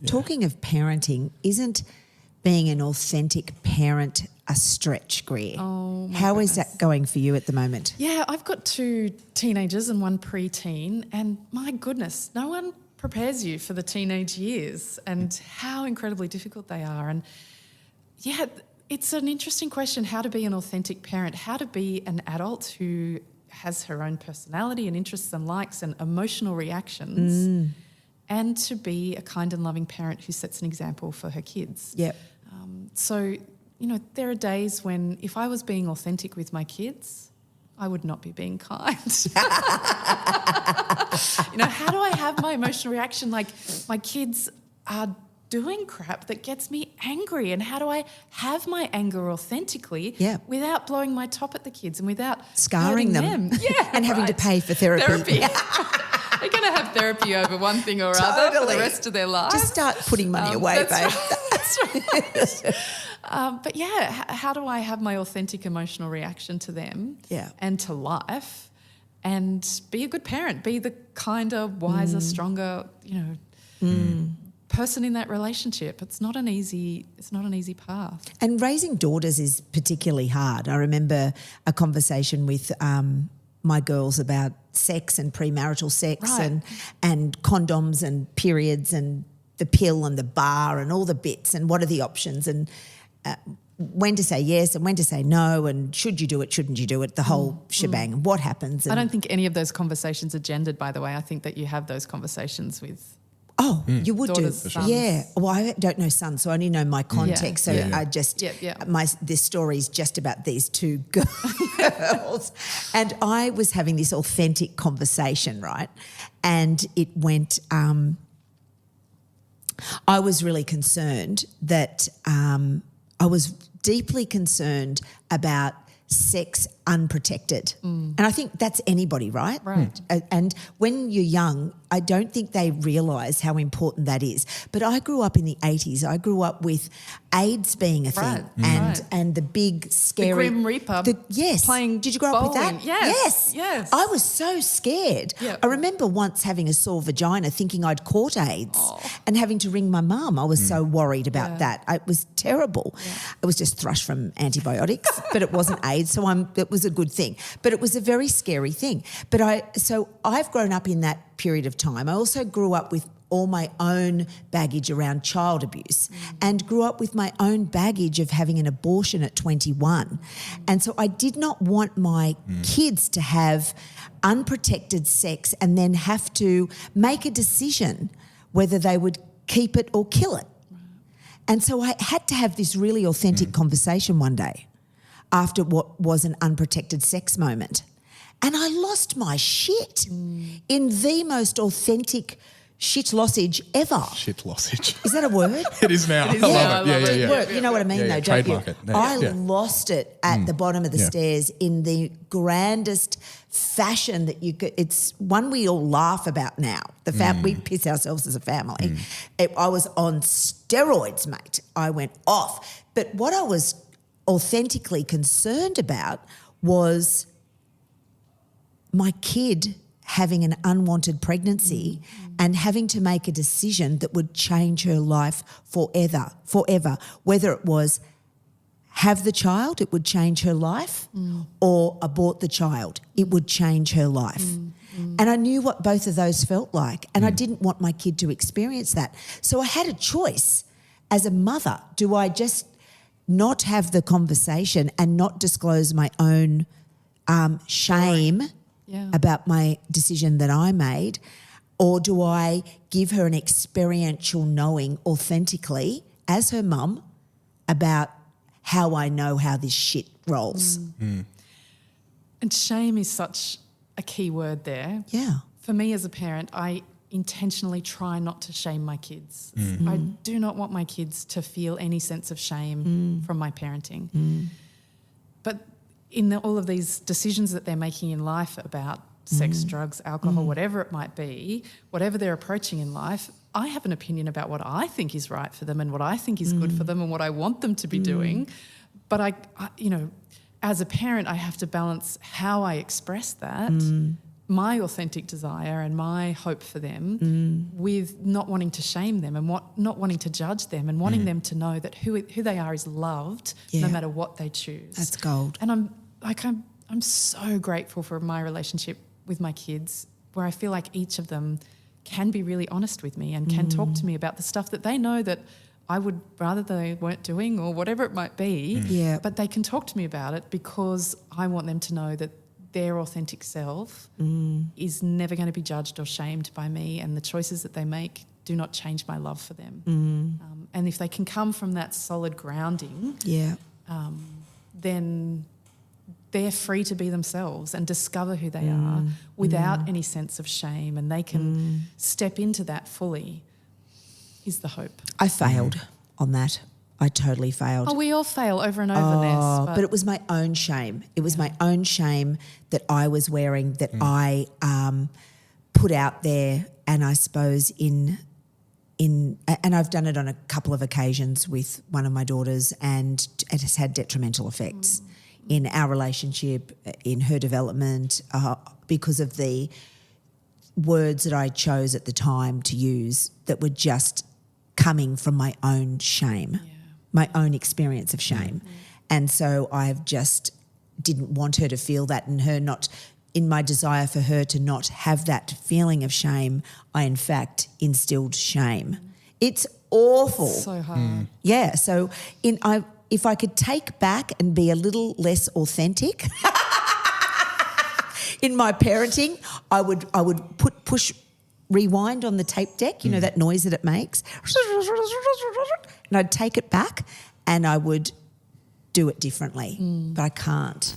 talking of parenting, isn't being an authentic parent a stretch, Greer? Oh, my How goodness. is that going for you at the moment? Yeah, I've got 2 teenagers and 1 pre-teen, and my goodness, no one prepares you for the teenage years and how incredibly difficult they are. And yeah, it's an interesting question, how to be an authentic parent, how to be an adult who has her own personality and interests and likes and emotional reactions, and to be a kind and loving parent who sets an example for her kids. Yep. So, there are days when if I was being authentic with my kids, I would not be being kind. How do I have my emotional reaction? Like, my kids are doing crap that gets me angry, and how do I have my anger authentically without blowing my top at the kids and without scarring hurting them? Yeah, and having to pay for therapy. They're going to have therapy over one thing or other for the rest of their life. Just start putting money away, babe. That's right. But yeah, how do I have my authentic emotional reaction to them and to life, and be a good parent, be the kinder, wiser, stronger, person in that relationship? It's not an easy path. And raising daughters is particularly hard. I remember a conversation with my girls about sex and premarital sex and condoms and periods and the pill and the bar and all the bits and what are the options and when to say yes and when to say no and should you do it, shouldn't you do it, the whole shebang and what happens. And I don't think any of those conversations are gendered, by the way. I think that you have those conversations with you would daughters, do. sons. Yeah. Well, I don't know sons, so I only know my context. I just this story is just about these 2 girls. And I was having this authentic conversation, right? And it went I was really concerned that I was deeply concerned about sex unprotected. And I think that's anybody, right? Right. And when you're young, I don't think they realise how important that is. But I grew up in the 80s. I grew up with AIDS being a thing and the big scary... The Grim Reaper playing Did you grow up with that? Yes. I was so scared. Yep. I remember once having a sore vagina thinking I'd caught AIDS and having to ring my mum. I was so worried about that. It was terrible. Yeah. It was just thrush from antibiotics, but it wasn't AIDS, so it was a good thing. But it was a very scary thing. But I've grown up in that period of time. I also grew up with all my own baggage around child abuse and grew up with my own baggage of having an abortion at 21. And so I did not want my kids to have unprotected sex and then have to make a decision whether they would keep it or kill it. And so I had to have this really authentic conversation one day after what was an unprotected sex moment. And I lost my shit in the most authentic shit-lossage ever. Shit-lossage. Is that a word? It is now. I love it. Yeah. You know what I mean, though, don't Trademark you? it. Yeah. I lost it at the bottom of the stairs in the grandest fashion that you could. It's one we all laugh about now. We piss ourselves as a family. I was on steroids, mate. I went off. But what I was authentically concerned about was my kid having an unwanted pregnancy and having to make a decision that would change her life forever. Whether it was have the child, it would change her life, or abort the child, it would change her life. And I knew what both of those felt like, and I didn't want my kid to experience that. So I had a choice as a mother. Do I just not have the conversation and not disclose my own shame about my decision that I made, or do I give her an experiential knowing authentically as her mum about how I know how this shit rolls? And shame is such a key word there. Yeah. For me as a parent, I intentionally try not to shame my kids. I do not want my kids to feel any sense of shame from my parenting. But in all of these decisions that they're making in life about sex, drugs, alcohol, whatever it might be, whatever they're approaching in life, I have an opinion about what I think is right for them and what I think is good for them and what I want them to be doing. But I, as a parent, I have to balance how I express that my authentic desire and my hope for them with not wanting to shame them and not wanting to judge them and wanting them to know that who they are is loved no matter what they choose. That's gold. And I'm so grateful for my relationship with my kids, where I feel like each of them can be really honest with me and can talk to me about the stuff that they know that I would rather they weren't doing or whatever it might be. Yeah. But they can talk to me about it because I want them to know that their authentic self is never going to be judged or shamed by me, and the choices that they make do not change my love for them. And if they can come from that solid grounding, then they're free to be themselves and discover who they are without any sense of shame, and they can step into that fully, is the hope. I failed on that. I totally failed. Oh, we all fail over and over, Ness. But it was my own shame. It was my own shame that I was wearing, that I put out there, and I suppose and I've done it on a couple of occasions with one of my daughters, and it has had detrimental effects in our relationship, in her development, because of the words that I chose at the time to use that were just coming from my own shame, my own experience of shame. And so I've just didn't want her to feel that, and her not, in my desire for her to not have that feeling of shame, I in fact instilled shame. It's awful. So hard. Yeah, so if I could take back and be a little less authentic in my parenting, I would push rewind on the tape deck, you know, that noise that it makes, and I'd take it back and I would do it differently, but I can't.